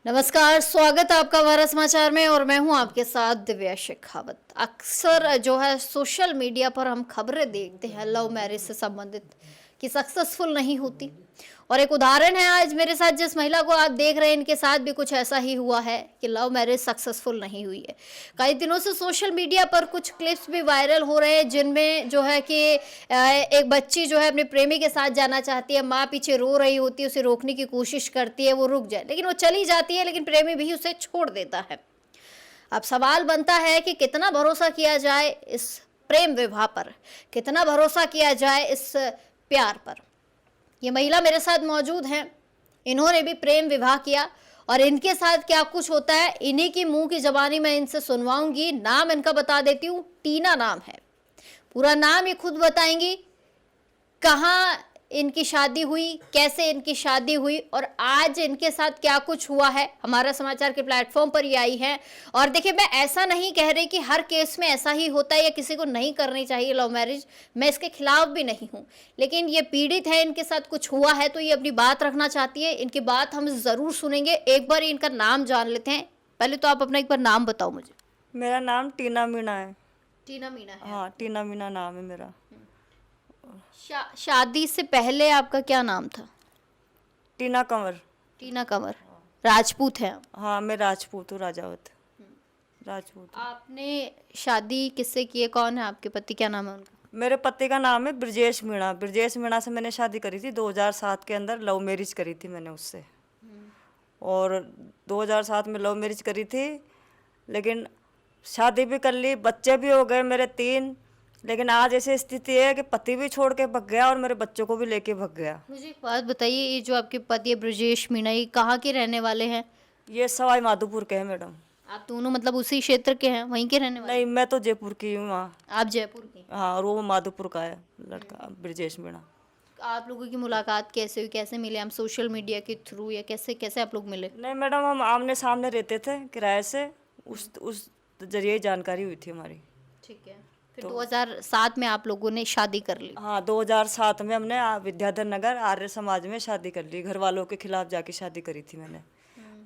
नमस्कार, स्वागत है आपका भारत समाचार में और मैं हूं आपके साथ दिव्या शेखावत। अक्सर जो है सोशल मीडिया पर हम खबरें देखते हैं लव मैरिज से संबंधित कि सक्सेसफुल नहीं होती। और एक उदाहरण है आज मेरे साथ जिस महिला को आप देख रहे हैं, इनके साथ भी कुछ ऐसा ही हुआ है कि लव मैरिज सक्सेसफुल नहीं हुई है। कई दिनों से सोशल मीडिया पर कुछ क्लिप्स भी वायरल हो रहे हैं जिनमें जो है कि एक बच्ची जो है अपने प्रेमी के साथ जाना चाहती है, माँ पीछे रो रही होती है, उसे रोकने की कोशिश करती है वो रुक जाए, लेकिन वो चली जाती है, लेकिन प्रेमी भी उसे छोड़ देता है। अब सवाल बनता है कि कितना भरोसा किया जाए इस प्रेम विवाह पर, कितना भरोसा किया जाए इस प्यार पर। ये महिला मेरे साथ मौजूद हैं, इन्होंने भी प्रेम विवाह किया और इनके साथ क्या कुछ होता है इन्हीं की मुंह की जबानी मैं इनसे सुनवाऊंगी। नाम इनका बता देती हूँ, टीना नाम है। पूरा नाम ये खुद बताएंगी, कहाँ इनकी शादी हुई, कैसे इनकी शादी हुई और आज इनके साथ क्या कुछ हुआ है। हमारा समाचार के प्लेटफॉर्म पर ये आई है। और देखिए, मैं ऐसा नहीं कह रही कि हर केस में ऐसा ही होता है या किसी को नहीं करनी चाहिए लव मैरिज, मैं इसके खिलाफ भी नहीं हूँ, लेकिन ये पीड़ित है, इनके साथ कुछ हुआ है तो ये अपनी बात रखना चाहती है। इनकी बात हम जरूर सुनेंगे। एक बार इनका नाम जान लेते हैं। पहले तो आप अपना एक बार नाम बताओ मुझे। मेरा नाम टीना मीना है। टीना मीना है। हाँ, टीना मीना नाम है मेरा। शादी से पहले आपका क्या नाम था? टीना कंवर। टीना कंवर। राजपूत है आप? हाँ, मैं राजपूत हूँ, राजावत राजपूत हूँ। आपने शादी किससे की है? कौन है आपके पति? क्या नाम है उनका? मेरे पति का नाम है ब्रजेश मीणा। ब्रजेश मीणा से मैंने शादी करी थी 2007 के अंदर। लव मैरिज करी थी मैंने उससे। और 2007 में लव मैरिज करी थी, लेकिन शादी भी कर ली, बच्चे भी हो गए मेरे 3। लेकिन आज ऐसी स्थिति है कि पति भी छोड़ के भग गया और मेरे बच्चों को भी लेके भग गया। मुझे एक बात बताइए, ये जो आपके पति है ब्रजेश मीणा, ये कहाँ के रहने वाले हैं? ये सवाई माधोपुर के हैं मैडम। आप दोनों मतलब उसी क्षेत्र के हैं, वहीं के रहने वाले? नहीं, मैं तो जयपुर की हूँ वहाँ। आप जयपुर के? हाँ, और वो माधोपुर का है लड़का, ब्रजेश मीणा। आप लोगों की मुलाकात कैसे हुई, कैसे मिले? हम सोशल मीडिया के थ्रू या कैसे कैसे आप लोग मिले? नहीं मैडम, हम आमने सामने रहते थे किराए से। उस जरिए जानकारी हुई थी हमारी। ठीक है। फिर 2007 में आप लोगों ने शादी कर ली? हाँ, 2007 में हमने विद्याधर नगर आर्य समाज में शादी कर ली। घर वालों के खिलाफ जाके शादी करी थी मैंने।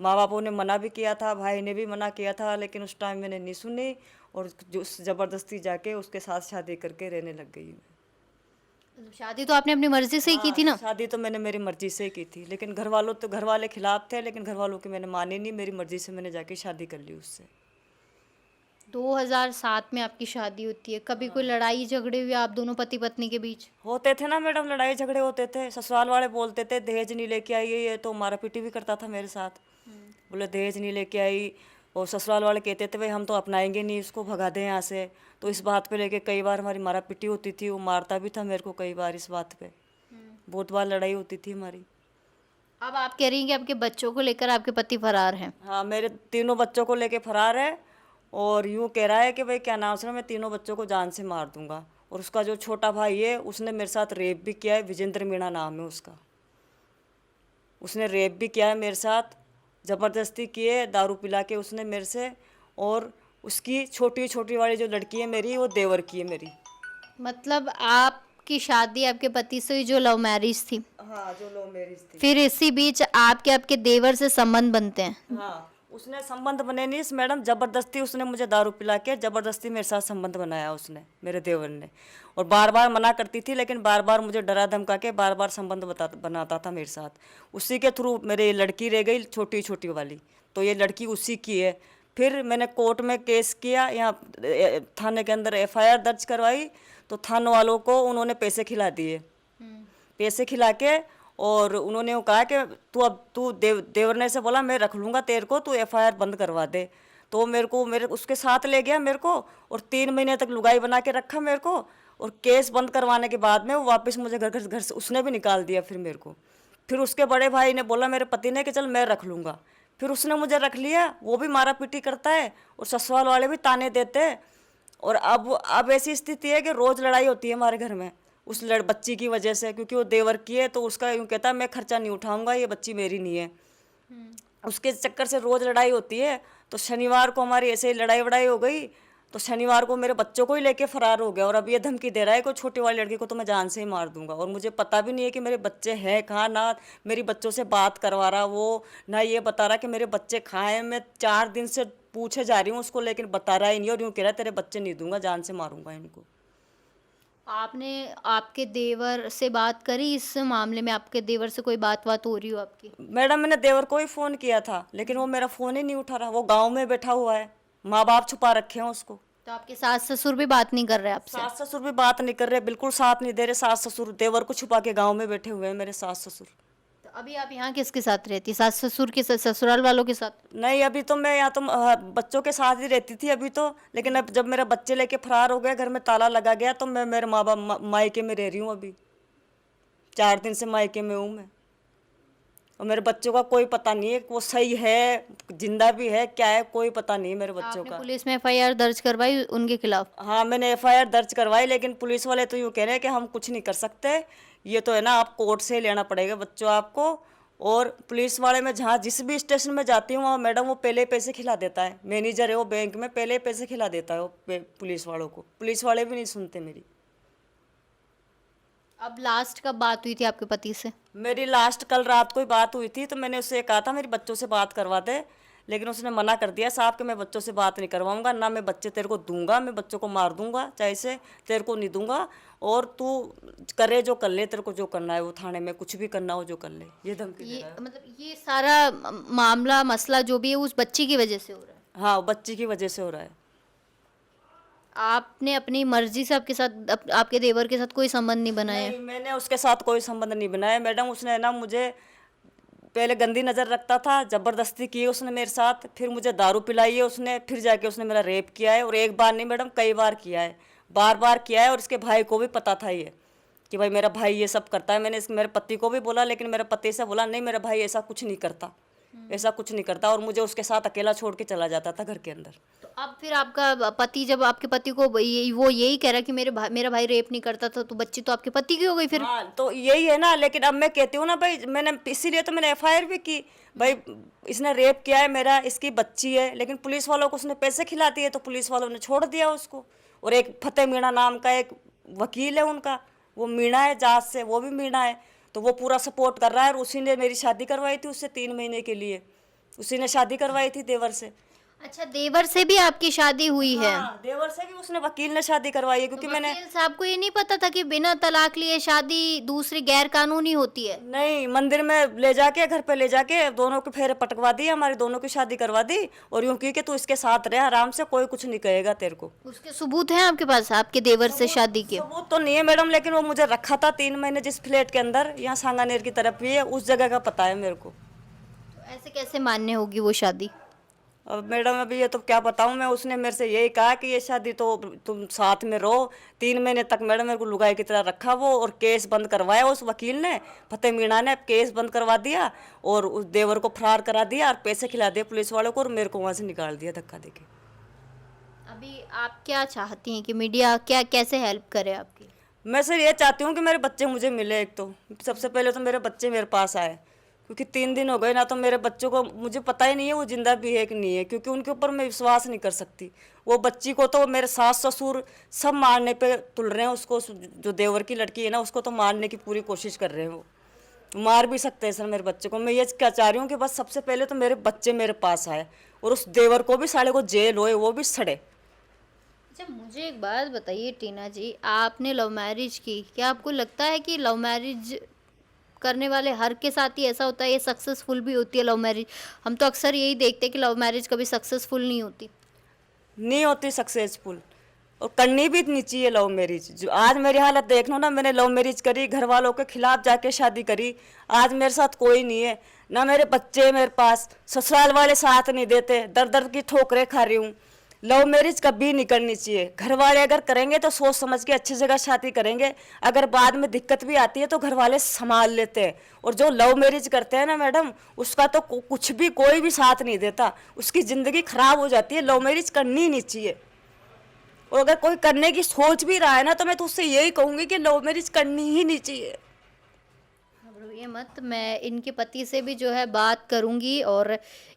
माँ बापों ने मना भी किया था, भाई ने भी मना किया था, लेकिन उस टाइम मैंने नहीं सुनी और जो ज़बरदस्ती जाके उसके साथ शादी करके रहने लग गई मैं। शादी तो आपने अपनी मर्जी से ही की थी ना? शादी तो मैंने मेरी मर्जी से ही की थी, लेकिन घर वाले खिलाफ थे, लेकिन घर वालों की मैंने मानी नहीं। मेरी मर्जी से मैंने जाके शादी कर ली उससे। 2007 में आपकी शादी होती है। कभी कोई लड़ाई झगड़े हुए आप दोनों पति पत्नी के बीच? होते थे ना मैडम, लड़ाई झगड़े होते थे। ससुराल वाले बोलते थे दहेज नहीं लेके आई है, ये तो मारा पीटी भी करता था मेरे साथ। बोले दहेज नहीं लेके आई, और ससुराल वाले कहते थे भाई हम तो अपनाएंगे नहीं, इसको भगा दें यहाँ से। तो इस बात पे लेके कई बार हमारी मारा पीटी होती थी। वो मारता भी था मेरे को कई बार इस बात पे। बहुत बार लड़ाई होती थी हमारी। अब आप कह रही हैं कि आपके बच्चों को लेकर आपके पति फरार हैं? हाँ, मेरे तीनों बच्चों को लेके फरार है और यूँ कह रहा है कि भाई क्या नाम से, मैं तीनों बच्चों को जान से मार दूंगा। और उसका जो छोटा भाई है उसने मेरे साथ रेप भी किया है। विजेंद्र मीणा नाम है उसका। उसने रेप भी किया है मेरे साथ, ज़बरदस्ती किए, दारू पिला के उसने मेरे से। और उसकी छोटी छोटी वाली जो लड़की है मेरी, वो देवर की है मेरी। मतलब आपकी शादी आपके पति से हुई जो लव मैरिज थी? हाँ, जो लव मैरिज थी। फिर इसी बीच आपके देवर से संबंध बनते हैं? हाँ, उसने संबंध बने नहीं इस मैडम, जबरदस्ती उसने मुझे दारू पिला के जबरदस्ती मेरे साथ संबंध बनाया उसने, मेरे देवर ने। और बार बार मना करती थी, लेकिन बार बार मुझे डरा धमका के बार बार संबंध बनाता था मेरे साथ। उसी के थ्रू मेरी लड़की रह गई छोटी छोटी वाली, तो ये लड़की उसी की है। फिर मैंने कोर्ट में केस किया, यहाँ थाने के अंदर FIR दर्ज करवाई। तो थाने वालों को उन्होंने पैसे खिला दिए। पैसे खिला के और उन्होंने वो कहा कि तू देवर ने से बोला मैं रख लूँगा तेरे को, तू FIR बंद करवा दे। तो मेरे उसके साथ ले गया मेरे को, और 3 महीने तक लुगाई बना के रखा मेरे को। और केस बंद करवाने के बाद में वो वापस मुझे घर से उसने भी निकाल दिया फिर मेरे को। फिर उसके बड़े भाई ने बोला मेरे पति ने कि चल मैं रख लूँगा। फिर उसने मुझे रख लिया। वो भी मारा पीटी करता है और ससुराल वाले भी ताने देते हैं। और अब ऐसी स्थिति है कि रोज़ लड़ाई होती है हमारे घर में उस बच्ची की वजह से, क्योंकि वो देवर की है। तो उसका यूँ कहता है मैं खर्चा नहीं उठाऊंगा, ये बच्ची मेरी नहीं है। उसके चक्कर से रोज़ लड़ाई होती है। तो शनिवार को हमारी ऐसे ही लड़ाई वड़ाई हो गई। तो शनिवार को मेरे बच्चों को ही लेके फरार हो गया और अब ये धमकी दे रहा है कि छोटी वाली लड़की को तो मैं जान से ही मार दूंगा। और मुझे पता भी नहीं है कि मेरे बच्चे हैं कहाँ, ना मेरी बच्चों से बात करवा रहा वो, ना ये बता रहा कि मेरे बच्चे कहाँ हैं। मैं 4 दिन से पूछे जा रही हूँ उसको, लेकिन बता रहा ही नहीं और यूँ कह रहा है तेरे बच्चे नहीं दूंगा, जान से मारूंगा इनको। आपने आपके देवर से बात करी इस मामले में? आपके देवर से कोई बात हो रही हो आपकी? मैडम मैंने देवर को ही फ़ोन किया था, लेकिन वो मेरा फ़ोन ही नहीं उठा रहा। वो गाँव में बैठा हुआ है, माँ बाप छुपा रखे हैं उसको। तो आपके सास ससुर भी बात नहीं कर रहे आपसे? सास ससुर भी बात नहीं कर रहे, बिल्कुल साथ नहीं दे रहे। सास ससुर देवर को छुपा के गांव में बैठे हुए हैं मेरे सास ससुर। तो अभी आप यहाँ किसके साथ रहती? सास ससुर के साथ, ससुराल वालों के साथ? नहीं, अभी तो मैं यहाँ तो बच्चों के साथ ही रहती थी अभी तो, लेकिन अब जब मेरा बच्चे लेके फरार हो गए, घर में ताला लगा गया, तो मैं मेरे माँ बाप मायके में रह रही हूँ अभी। 4 दिन से मायके में हूँ मैं। और मेरे बच्चों का कोई पता नहीं है, वो सही है, जिंदा भी है, क्या है, कोई पता नहीं है मेरे बच्चों आपने का। पुलिस में एफआईआर दर्ज करवाई उनके खिलाफ? हाँ, मैंने एफआईआर दर्ज करवाई, लेकिन पुलिस वाले तो यूँ कह रहे हैं कि हम कुछ नहीं कर सकते, ये तो है ना, आप कोर्ट से लेना पड़ेगा बच्चों आपको। और पुलिस वाले में जहाँ जिस भी स्टेशन में जाती हूँ वहाँ मैडम वो पहले पैसे खिला देता है। मैनेजर है वो बैंक में, पहले पैसे खिला देता है वो पुलिस वालों को। पुलिस वाले भी नहीं सुनते मेरी। अब लास्ट कब बात हुई थी आपके पति से? मेरी लास्ट कल रात को ही बात हुई थी, तो मैंने उससे कहा था मेरे बच्चों से बात करवा दे, लेकिन उसने मना कर दिया साहब कि मैं बच्चों से बात नहीं करवाऊंगा, ना मैं बच्चे तेरे को दूंगा, मैं बच्चों को मार दूंगा, चाहे से तेरे को नहीं दूंगा, और तू करे जो कर ले, तेरे को जो करना है वो थाने में कुछ भी करना हो जो कर ले, ये धमकी दे ये रहा है। मतलब ये सारा मामला मसला जो भी है उस बच्ची की वजह से हो रहा है? हाँ, बच्ची की वजह से हो रहा है। आपने अपनी मर्जी से आपके साथ आपके देवर के साथ कोई संबंध नहीं बनाया? नहीं, मैंने उसके साथ कोई संबंध नहीं बनाया मैडम। उसने ना मुझे पहले गंदी नज़र रखता था, ज़बरदस्ती की उसने मेरे साथ, फिर मुझे दारू पिलाई है उसने, फिर जाके उसने मेरा रेप किया है। और एक बार नहीं मैडम, कई बार किया है, बार बार किया है। और इसके भाई को भी पता था ये कि भाई मेरा भाई ये सब करता है। मैंने मेरे पति को भी बोला, लेकिन मेरे पति से बोला नहीं, मेरा भाई ऐसा कुछ नहीं करता, ऐसा कुछ नहीं करता। और मुझे उसके साथ अकेला छोड़ के चला जाता था घर के अंदर। तो अब फिर आपका पति, जब आपके पति को वो यही कह रहा है कि मेरा भाई रेप नहीं करता था, तो बच्ची तो आपके पति की हो गई फिर? हाँ, तो यही है ना। लेकिन अब मैं कहती हूँ ना भाई, मैंने इसीलिए तो मैंने एफआईआर भी की, भाई इसने रेप किया है मेरा, इसकी बच्ची है। लेकिन पुलिस वालों को उसने पैसे खिला दिए, तो पुलिस वालों ने छोड़ दिया उसको। और एक फतेह मीणा नाम का एक वकील है उनका, वो मीणा है जहाज से, वो भी मीणा है, तो वो पूरा सपोर्ट कर रहा है। और उसी ने मेरी शादी करवाई थी उससे 3 महीने के लिए, उसी ने शादी करवाई थी देवर से। अच्छा, देवर से भी आपकी शादी हुई है? हाँ, देवर से भी उसने वकील ने शादी करवाई है, क्योंकि तो मैंने वकील साहब को ये नहीं पता था कि बिना तलाक लिए शादी दूसरी गैर कानूनी होती है? नहीं, मंदिर में ले जाके, घर पे ले जाके दोनों के फेरे पटकवा दिए, हमारी दोनों की शादी करवा दी। और यूं की कि तू इसके साथ रह आराम से, कोई कुछ नहीं कहेगा तेरे को। उसके सबूत हैं आपके पास आपके देवर से शादी के? सबूत तो नहीं है मैडम, लेकिन वो मुझे रखा था 3 महीने जिस फ्लैट के अंदर, यहाँ सांगानेर की तरफ भी है, उस जगह का पता है मेरे को। तो ऐसे कैसे मान्य होगी वो शादी? अब मैडम अभी ये तो क्या बताऊं मैं, उसने मेरे से यही कहा कि ये शादी तो तुम साथ में रहो। 3 महीने तक मैडम मेरे को लुगाई की तरह रखा वो, और केस बंद करवाया उस वकील ने, फतेह मीणा ने केस बंद करवा दिया, और उस देवर को फरार करा दिया, और पैसे खिला दिए पुलिस वालों को, और मेरे को वहाँ से निकाल दिया धक्का देके। अभी आप क्या चाहती हैं कि मीडिया क्या कैसे हेल्प करे आपकी? मैं सर ये चाहती हूँ कि मेरे बच्चे मुझे मिले। एक तो सबसे पहले तो मेरे बच्चे मेरे पास आए, क्योंकि 3 दिन हो गए ना, तो मेरे बच्चों को मुझे पता ही नहीं है वो जिंदा भी है कि नहीं है, क्योंकि उनके ऊपर मैं विश्वास नहीं कर सकती। वो बच्ची को तो मेरे सास ससुर सब मारने पे तुल रहे हैं उसको, जो देवर की लड़की है ना उसको तो मारने की पूरी कोशिश कर रहे हैं। वो मार भी सकते हैं सर मेरे बच्चे को। मैं ये क्या चाह रही हूँ कि बस सबसे पहले तो मेरे बच्चे मेरे पास आए, और उस देवर को भी साले को जेल होए, वो भी सड़े। अच्छा, मुझे एक बात बताइए टीना जी, आपने लव मैरिज की, क्या आपको लगता है कि लव मैरिज करने वाले हर के साथ ही ऐसा होता है, ये सक्सेसफुल भी होती है लव मैरिज? हम तो अक्सर यही देखते हैं कि लव मैरिज कभी सक्सेसफुल नहीं होती। नहीं होती सक्सेसफुल, और करनी भी नहीं चाहिए लव मैरिज। जो आज मेरी हालत देख लो ना, मैंने लव मैरिज करी, घर वालों के खिलाफ जाके शादी करी, आज मेरे साथ कोई नहीं है, ना मेरे बच्चे मेरे पास, ससुराल वाले साथ नहीं देते, दर दर की ठोकरें खा रही हूँ। लव मैरिज कभी नहीं करनी चाहिए। घर वाले अगर करेंगे तो सोच समझ के अच्छी जगह शादी करेंगे, अगर बाद में दिक्कत भी आती है तो घर वाले संभाल लेते हैं। और जो लव मैरिज करते हैं ना मैडम, उसका तो कुछ भी कोई भी साथ नहीं देता, उसकी ज़िंदगी खराब हो जाती है। लव मैरिज करनी नहीं चाहिए। और अगर कोई करने की सोच भी रहा है ना, तो मैं तो उससे यही कहूँगी कि लव मैरिज करनी ही नहीं चाहिए। घबराइए मत, मैं इनके पति से भी जो है बात करूंगी और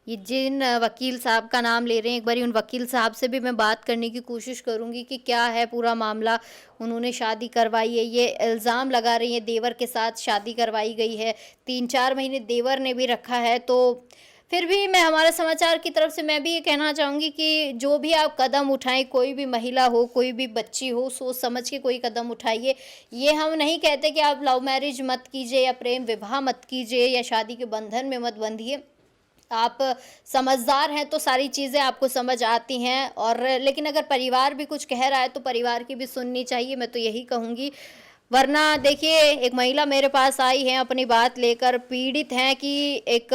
ये जिन वकील साहब का नाम ले रहे हैं एक बारी उन वकील साहब से भी मैं बात करने की कोशिश करूंगी कि क्या है पूरा मामला। उन्होंने शादी करवाई है, ये इल्ज़ाम लगा रही है देवर के साथ शादी करवाई गई है, 3-4 महीने देवर ने भी रखा है। तो फिर भी मैं हमारे समाचार की तरफ से मैं भी ये कहना चाहूँगी कि जो भी आप कदम उठाएं, कोई भी महिला हो, कोई भी बच्ची हो, सोच समझ के कोई कदम उठाइए। ये हम नहीं कहते कि आप लव मैरिज मत कीजिए या प्रेम विवाह मत कीजिए या शादी के बंधन में मत बंधिए। आप समझदार हैं तो सारी चीज़ें आपको समझ आती हैं, और लेकिन अगर परिवार भी कुछ कह रहा है तो परिवार की भी सुननी चाहिए, मैं तो यही कहूँगी। वरना देखिए, एक महिला मेरे पास आई है अपनी बात लेकर, पीड़ित हैं कि एक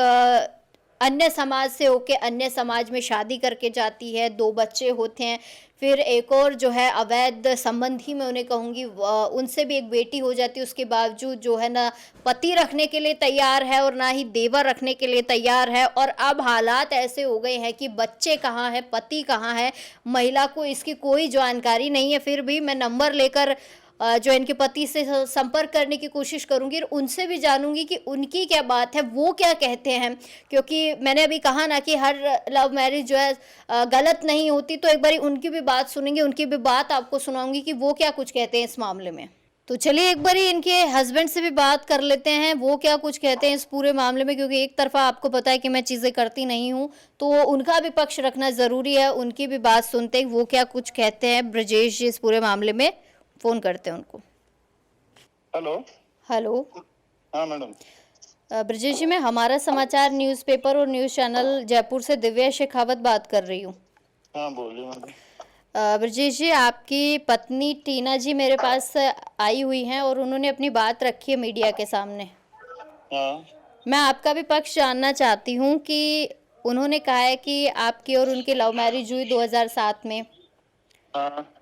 अन्य समाज से होके अन्य समाज में शादी करके जाती है, 2 बच्चे होते हैं, फिर एक और जो है अवैध संबंधी मैं उन्हें कहूँगी उनसे भी एक बेटी हो जाती है, उसके बावजूद जो है ना पति रखने के लिए तैयार है और ना ही देवर रखने के लिए तैयार है। और अब हालात ऐसे हो गए हैं कि बच्चे कहाँ हैं, पति कहाँ है, महिला को इसकी कोई जानकारी नहीं है। फिर भी मैं नंबर लेकर जो इनके पति से संपर्क करने की कोशिश करूंगी और उनसे भी जानूंगी कि उनकी क्या बात है, वो क्या कहते हैं। क्योंकि मैंने अभी कहा ना कि हर लव मैरिज जो है गलत नहीं होती, तो एक बारी उनकी भी बात सुनेंगे, उनकी भी बात आपको सुनाऊंगी कि वो क्या कुछ कहते हैं इस मामले में। तो चलिए एक बारी इनके हस्बैंड से भी बात कर लेते हैं, वो क्या कुछ कहते हैं इस पूरे मामले में, क्योंकि एक तरफा आपको पता है कि मैं चीज़ें करती नहीं हूँ, तो उनका भी पक्ष रखना ज़रूरी है। उनकी भी बात सुनते हैं वो क्या कुछ कहते हैं ब्रजेश जी इस पूरे मामले में। फ़ोन करते हैं उनको। हेलो। हेलो। हाँ मैडम। ब्रजेश जी, मैं हमारा समाचार न्यूज़पेपर और न्यूज़ चैनल जयपुर से दिव्या शेखावत बात कर रही हूँ। हाँ बोलिए मैडम। ब्रजेश जी, आपकी पत्नी टीना जी मेरे पास आई हुई हैं और उन्होंने अपनी बात रखी है मीडिया के सामने। हाँ। मैं आपका भी पक्ष जानना चाहती हूँ कि उन्होंने कहा है कि आपकी और उनकी लव मैरिज हुई 2007 में, हाँ।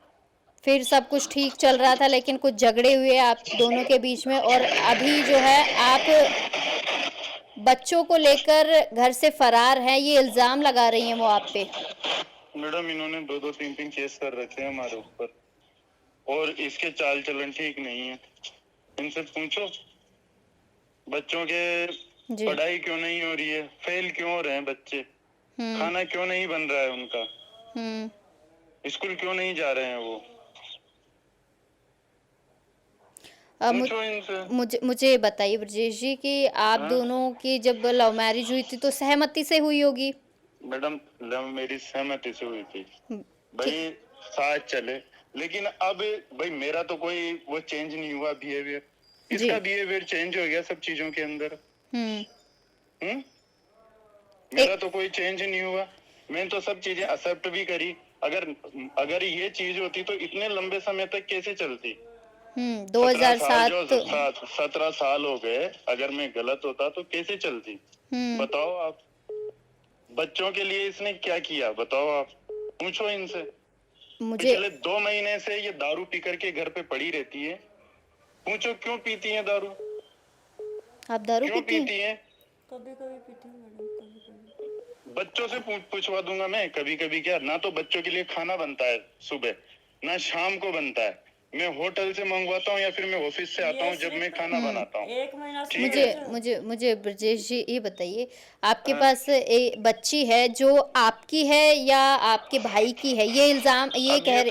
फिर सब कुछ ठीक चल रहा था, लेकिन कुछ झगड़े हुए आप दोनों के बीच में, और अभी जो है आप बच्चों को लेकर घर से फरार हैं, ये इल्ज़ाम लगा रही हैं वो आप पे। मैडम इन्होंने 2-2 3-3 केस कर रखे हैं हमारे ऊपर, और इसके चाल चलन ठीक नहीं है। इनसे पूछो बच्चों के जी। पढ़ाई क्यों नहीं हो रही है, फेल क्यों हो रहे हैं बच्चे, खाना क्यों नहीं बन रहा है उनका, स्कूल क्यों नहीं जा रहे हैं वो, पूछो इनसे। मुझे ये बताइए ब्रजेश जी कि आप दोनों की जब लव मैरिज हुई थी तो सहमति से हुई होगी। मैडम लव मेरी सहमति से हुई थी, भाई साथ चले, लेकिन अब भाई मेरा तो कोई वो चेंज नहीं हुआ बिहेवियर, इसका बिहेवियर चेंज हो गया सब चीजों के अंदर। मेरा तो कोई चेंज नहीं हुआ, मैंने तो सब चीजें एक्सेप्ट भी करी। अगर ये चीज होती तो इतने लंबे समय तक कैसे चलती। 2007 17 साल हो गए, अगर मैं गलत होता तो कैसे चलती बताओ आप। बच्चों के लिए इसने क्या किया बताओ आप, पूछो इनसे। पिछले 2 महीने से ये दारू पी करके घर पे पड़ी रहती है, पूछो क्यों पीती है दारू। आप दारू क्यों पीती है? कभी कभी पीती हूँ मैडम, कभी कभी। बच्चों से पूछवा दूंगा मैं, कभी कभी क्या, ना तो बच्चों के लिए खाना बनता है सुबह, ना शाम को बनता है, मैं होटल से मंगवाता हूँ या फिर मैं ऑफिस से आता हूँ जब मैं खाना बनाता हूँ। 1 महीना से मुझे ब्रजेश जी ये बताइए, आपके पास एक बच्ची है जो आपकी है या आपके भाई की है, ये इल्जाम ये कह रहे।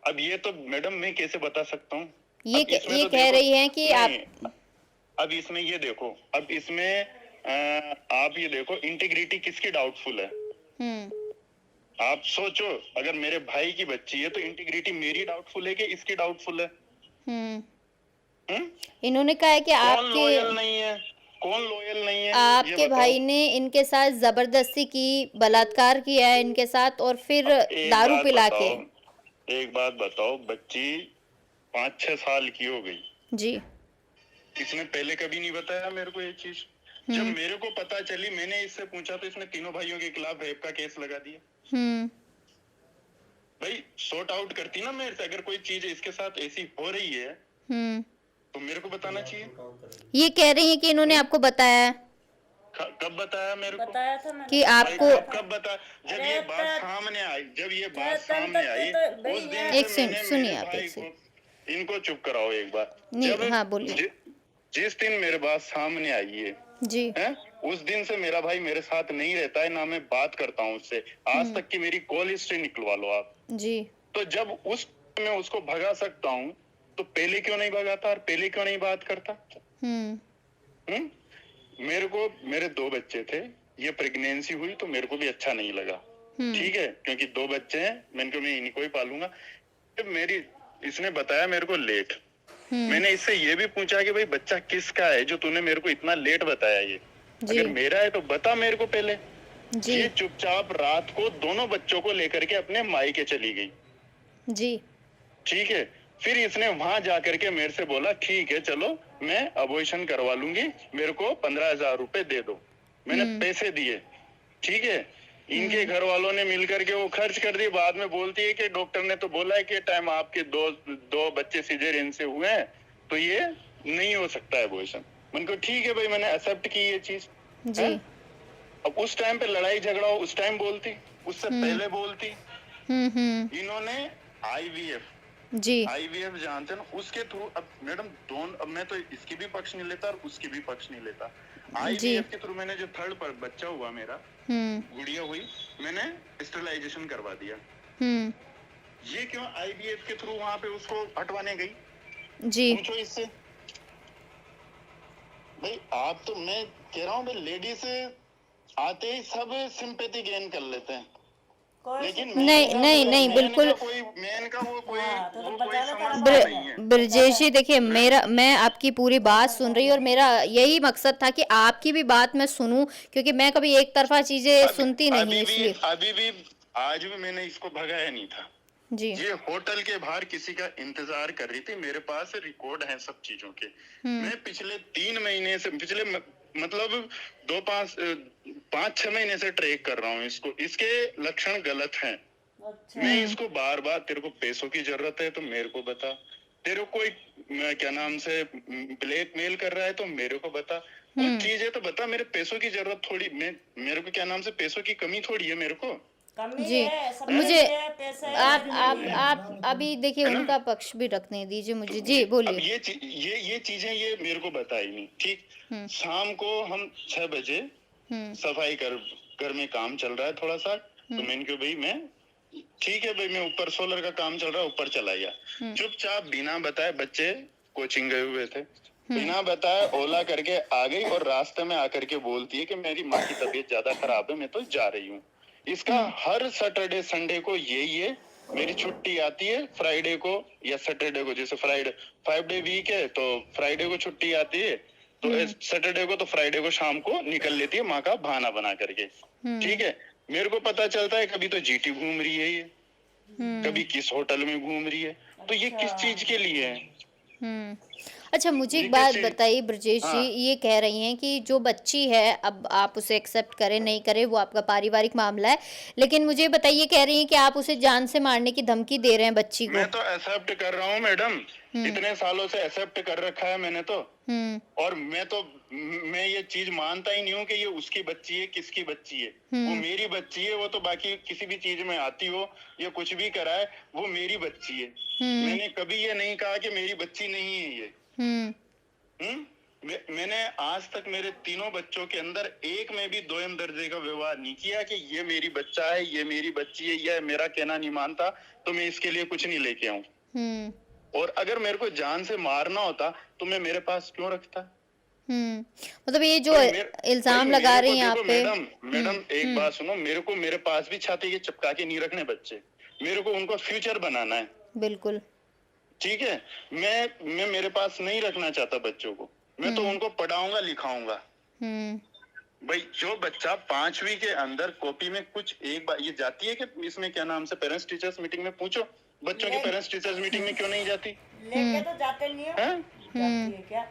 अब ये तो मैडम मैं कैसे बता सकता हूँ, ये कह रही हैं कि आप। अब इसमें ये देखो, अब इसमें आप ये देखो इंटीग्रिटी किसकी डाउटफुल है। आप सोचो, अगर मेरे भाई की बच्ची है तो इंटीग्रिटी मेरी डाउटफुल है कि इसकी डाउटफुल है। इन्होंने कहा है कि कौन लॉयल नहीं है, कौन लॉयल नहीं है, आपके भाई ने इनके साथ जबरदस्ती की, बलात्कार किया है इनके साथ, और फिर दारू पिला के। एक बात बताओ, बच्ची 5-6 साल की हो गई जी, इसने पहले कभी नहीं बताया मेरे को ये चीज। जब मेरे को पता चली, मैंने इससे पूछा तो इसने तीनों भाइयों के खिलाफ रेप का केस लगा दिया। भाई सॉर्ट आउट करती ना मेरे से, अगर कोई चीज इसके साथ ऐसी हो रही है तो मेरे को बताना चाहिए। ये कह रही है कि इन्होंने आपको बताया है। कब बताया मेरे को? बताया था मैंने कि आपको कब बताया? जब ये बात सामने आई, उस दिन एक सेकंड सुनिए आप, एक सेकंड इनको चुप कराओ एक बार। नहीं, हाँ बोलिए। जिस दिन मेरे बात सामने आई जी है, उस दिन से मेरा भाई मेरे साथ नहीं रहता है, ना मैं बात करता हूँ उससे। आज तक की मेरी कॉल हिस्ट्री निकलवा लो आप। जी तो जब उस मैं उसको भगा सकता हूँ, तो पहले क्यों नहीं भगाता और पहले क्यों नहीं बात करता? हम्म मेरे को मेरे 2 बच्चे थे, ये प्रेगनेंसी हुई तो मेरे को भी अच्छा नहीं लगा, ठीक है, क्योंकि 2 बच्चे हैं, मैंने कहा मैं इन्हीं को ही पालूंगा। तो मेरी इसने बताया मेरे को लेट, मैंने इससे ये भी पूछा कि भाई बच्चा किसका है जो तूने मेरे को इतना लेट बताया? ये अगर मेरा है तो बता मेरे को पहले। जी ये चुपचाप रात को दोनों बच्चों को लेकर के अपने मायके चली गई, जी ठीक है। फिर इसने वहां जाकर के मेरे से बोला ठीक है चलो मैं अबॉर्शन करवा लूंगी, मेरे को 15,000 रुपए दे दो। मैंने पैसे दिए, ठीक है। इनके घर वालों ने मिलकर के वो खर्च कर दिए। बाद में बोलती है कि डॉक्टर ने तो बोला है कि टाइम आपके दो बच्चे सिजेरियन से हुए हैं तो ये नहीं हो सकता है अबॉर्शन। मैंने कहा ठीक है भाई, मैंने एक्सेप्ट की ये चीज। जी अब उस टाइम पे लड़ाई झगड़ा हो उस टाइम बोलती, उससे पहले बोलती। इन्होंने आईवीएफ जानते हैं ना, उसके थ्रू। अब मैडम दोनों, अब मैं तो इसकी भी पक्ष नहीं लेता और उसकी भी पक्ष नहीं लेता। आईवीएफ के थ्रू मैंने जो थर्ड पर बच्चा हुआ मेरा, गुड़िया हुई, मैंने स्टरलाइजेशन करवा दिया। ये क्यों आईवीएफ के थ्रू वहां पे उसको हटवाने गई? जी पूछो इससे। भाई आप तो, मैं कह रहा हूँ भाई, लेडीज आते ही सब सिंपैथी गेन कर लेते हैं, लेकिन नहीं बिल्कुल। कोई मैन का वो कोई समझता नहीं है। ब्रजेश जी देखिए, मैं आपकी पूरी बात सुन रही हूँ और मेरा यही मकसद था कि आपकी भी बात मैं सुनूं, क्योंकि मैं कभी एक तरफा चीजें सुनती नहीं, इसलिए। अभी भी आज भी मैंने इसको भगाया नहीं था जी। ये होटल के बाहर किसी का इंतजार कर रही थी, मेरे पास रिकॉर्ड है सब चीजों के। मैं पिछले 3 महीने से, मतलब 5-6 महीने से ट्रैक कर रहा हूँ इसको। इसके लक्षण गलत हैं। मैं इसको बार बार, तेरे को पैसों की जरूरत है तो मेरे को बता, तेरे को कोई क्या नाम से ब्लैकमेल कर रहा है तो मेरे को बता, कोई चीज है तो बता। मेरे पैसों की जरूरत थोड़ी, मेरे को क्या नाम से पैसों की कमी थोड़ी है मेरे को। जी मुझे आप अभी देखिए उनका पक्ष भी रखने दीजिए मुझे। जी बोलिए। अब ये चीजें ये मेरे को बताई नहीं, ठीक। शाम को हम 6 बजे सफाई घर में काम चल रहा है थोड़ा सा, तो मैंने कहा भाई मैं, ठीक है भाई, मैं ऊपर सोलर का काम चल रहा है ऊपर चला गया। चुपचाप बिना बताए, बच्चे कोचिंग गए हुए थे, बिना बताए ओला करके आ गई और रास्ते में आकर के बोलती है कि मेरी माँ की तबीयत ज्यादा खराब है, मैं तो जा रही हूँ। इसका हर सैटरडे संडे को यही है, मेरी छुट्टी आती है फ्राइडे को या सैटरडे को। जैसे फ्राइडे 5 डे वीक है तो फ्राइडे को छुट्टी आती है, तो सैटरडे को तो फ्राइडे को शाम को निकल लेती है माँ का बहाना बना करके, ठीक है। मेरे को पता चलता है कभी तो जीटी घूम रही है ये, कभी किस होटल में घूम रही है, तो ये किस चीज के लिए है? अच्छा मुझे एक बात बताइए ब्रजेश जी, ये कह रही हैं कि जो बच्ची है, अब आप उसे एक्सेप्ट करें नहीं करें वो आपका पारिवारिक मामला है, लेकिन मुझे बताइए, कह रही हैं कि आप उसे जान से मारने की धमकी दे रहे हैं बच्ची को। मैं तो एक्सेप्ट कर रहा हूँ मैडम, इतने सालों से एक्सेप्ट कर रखा है मैंने तो। और मैं ये चीज मानता ही नहीं हूँ कि ये उसकी बच्ची है, किसकी बच्ची है। वो मेरी बच्ची है, वो तो बाकी किसी भी चीज में आती हो या कुछ भी कराए, वो मेरी बच्ची है। मैंने कभी ये नहीं कहा कि मेरी बच्ची नहीं है ये। मैंने आज तक मेरे तीनों बच्चों के अंदर एक में भी दोयम दर्जे का व्यवहार नहीं किया कि ये मेरी बच्चा है, ये मेरी बच्ची है, या मेरा कहना नहीं मानता तो मैं इसके लिए कुछ नहीं लेके आऊं। और अगर मेरे को जान से मारना होता तो मैं मेरे पास क्यों रखता? मतलब ये जो इल्जाम लगा रही हैं आप पे। मैडम एक बात सुनो, मेरे पास भी छाती के चिपका के नहीं रखने बच्चे, मेरे को उनका फ्यूचर बनाना है। बिल्कुल ठीक है, मैं मेरे पास नहीं रखना चाहता बच्चों को, मैं तो उनको पढ़ाऊंगा लिखाऊंगा। भाई जो बच्चा 5वीं के अंदर कॉपी में कुछ एक बार ये जाती है कि इसमें क्या नाम से पेरेंट्स टीचर्स मीटिंग में पूछो, बच्चों की पेरेंट्स टीचर्स मीटिंग में क्यों नहीं जाती? लेके तो जाते नहीं हो, जाती है क्या?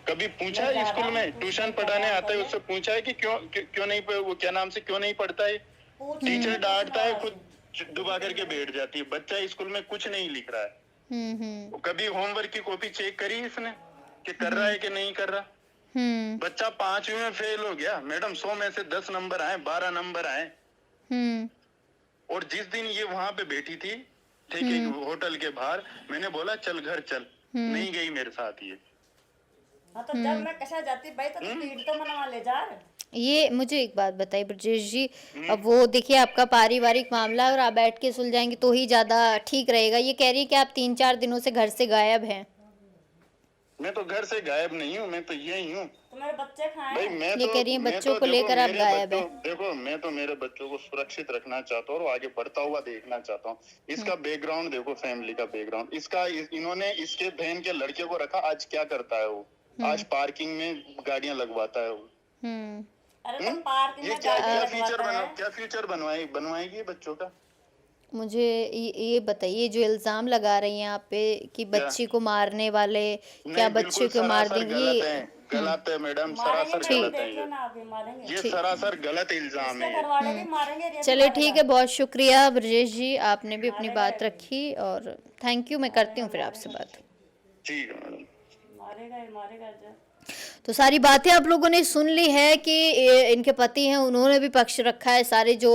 कभी पूछा है स्कूल में ट्यूशन पढ़ाने आता है उससे पूछा है कि क्यों नहीं, वो क्या नाम से क्यों नहीं पढ़ता है? टीचर डांटता है, खुद डुबा करके बैठ जाती है। बच्चा स्कूल में कुछ नहीं लिख रहा है, कभी होमवर्क की कॉपी चेक करी इसने कि कर रहा है कि नहीं कर रहा? बच्चा 5वीं में फेल हो गया मैडम, 100 में से 10 नंबर आए, 12 नंबर आए। और जिस दिन ये वहां पे बैठी थी, ठीक है, होटल के बाहर, मैंने बोला चल घर चल, नहीं गई मेरे साथ ये। हाँ तो जब मैं कशा जाती भाई तो पीठ तो मनवा ले जा ये मुझे एक बात बताइए ब्रजेश जी, अब वो देखिए आपका पारिवारिक मामला है और आप बैठ के सुलझाएंगे तो ही ज़्यादा ठीक रहेगा। ये कह रही है कि आप 3-4 दिनों से घर से गायब हैं। मैं तो घर से गायब नहीं हूँ, मैं तो यही हूँ तो मेरे बच्चे खाए भाई। मैं ये तो कह रही है मैं बच्चों तो को देखो लेकर आप मेरे गायब हैं। देखो मैं तो मेरे बच्चों को सुरक्षित रखना चाहता हूँ और आगे बढ़ता हुआ देखना चाहता हूँ। इसका बैकग्राउंड देखो, फैमिली का बैकग्राउंड इसका, इन्होंने इसके बहन के लड़के को रखा, आज क्या करता है वो, आज पार्किंग में गाड़ियां लगवाता है वो। अरे तो पार्क ये में क्या गाड़ी क्या लगवाता है। क्या फ्यूचर बनवाएगी बच्चों का। मुझे ये बताइए, जो इल्ज़ाम लगा रही हैं आप पे कि क्या? बच्ची को मारने वाले, क्या नहीं, बच्चे बिल्कुल को मार सरासर देंगे गलत ये? है, गलत है मैडम, मारेंगे सरासर मैडम, गलत है देखिए ना आप, ये मारेंगे। ये ठीक। सरासर गलत इल्जाम इसके है ये। घर वाले भी मारेंगे, ये भी चलिए ठीक मारेगा। है, बहुत शुक्रिया ब्रजेश जी, आपने भी अपनी मारेगा बात ये। रखी और थैंक यू। मैं करती हूँ फिर आपसे बात। ठीक है मैडम। मारेगा ये मारेगा जो। तो सारी बातें आप लोगों ने सुन ली है कि इनके पति हैं, उन्होंने भी पक्ष रखा है। सारे जो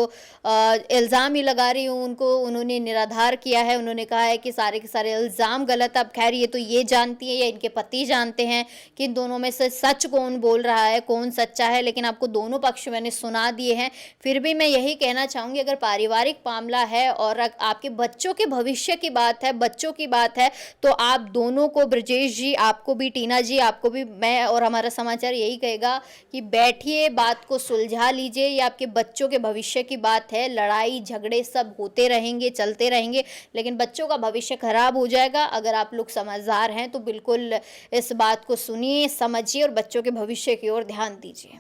इल्ज़ाम ही लगा रही हूँ उनको उन्होंने निराधार किया है। उन्होंने कहा है कि सारे के सारे इल्ज़ाम गलत। अब खैर ये तो ये जानती है या इनके पति जानते हैं कि इन दोनों में से सच कौन बोल रहा है, कौन सच्चा है, लेकिन आपको दोनों पक्ष मैंने सुना दिए हैं। फिर भी मैं यही कहना चाहूँगी, अगर पारिवारिक मामला है और आपके बच्चों के भविष्य की बात है, बच्चों की बात है, तो आप दोनों को, ब्रजेश जी आपको भी, टीना जी आपको भी, मैं और हमारा समाचार यही कहेगा कि बैठिए, बात को सुलझा लीजिए। ये आपके बच्चों के भविष्य की बात है। लड़ाई झगड़े सब होते रहेंगे, चलते रहेंगे, लेकिन बच्चों का भविष्य खराब हो जाएगा। अगर आप लोग समझदार हैं तो बिल्कुल इस बात को सुनिए, समझिए और बच्चों के भविष्य की ओर ध्यान दीजिए।